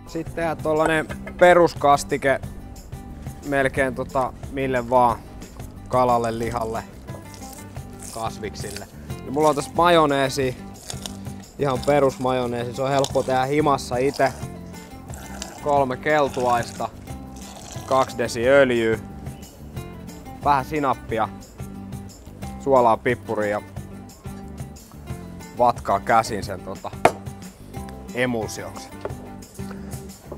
Sitten tehdään tollanen peruskastike melkein mille vaan kalalle, lihalle, kasviksille. Ja mulla on tässä majoneesi, ihan perusmajoneesi, se on helppo tehdä himassa itse. 3 keltuaista, 2 desi öljyä, vähän sinappia, suolaa, pippuria ja vatkaa käsin sen emulsioksi.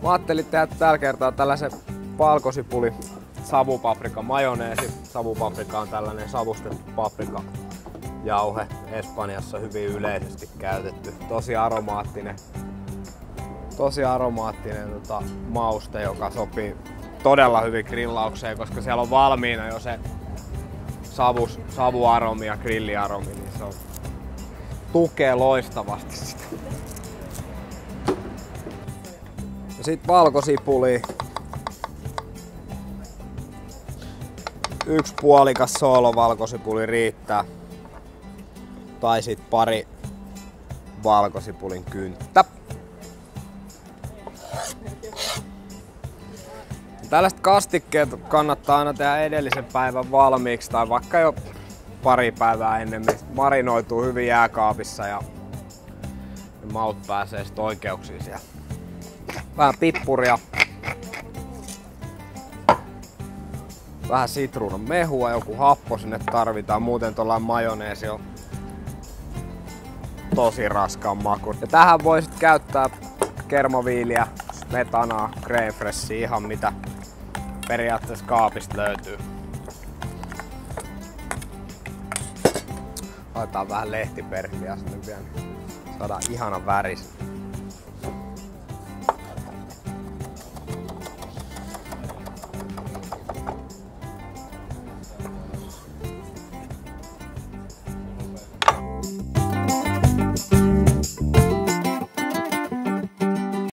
Mä ajattelin tehdä tällä kertaa tällaisen valkosipuli savupaprika majoneesi. Savupaprika on tällainen savustettu paprikajauhe. Espanjassa hyvin yleisesti käytetty. Tosi aromaattinen mauste, joka sopii todella hyvin grillaukseen, koska siellä on valmiina jo se savuaromi ja grilliaromi, niin se on, tukee loistavasti sitä. Ja sit valkosipuli. 1 puolikas soolo valkosipuli riittää. Tai sit pari valkosipulin kynttä. Tällaiset kastikkeet kannattaa aina tehdä edellisen päivän valmiiksi tai vaikka jo pari päivää ennen, marinoituu hyvin jääkaapissa ja maut pääsee sit oikeuksiin siellä. Vähän pippuria. Vähän sitruunan mehua, joku happo sinne tarvitaan, muuten tuollainen majoneesi on tosi raskaan maku. Ja tähän voisit käyttää kermaviiliä, smetanaa, crème freshia, ihan mitä periaatteessa kaapista löytyy. Laitetaan vähän lehtiperhliä sinne vielä, saadaan ihana väris.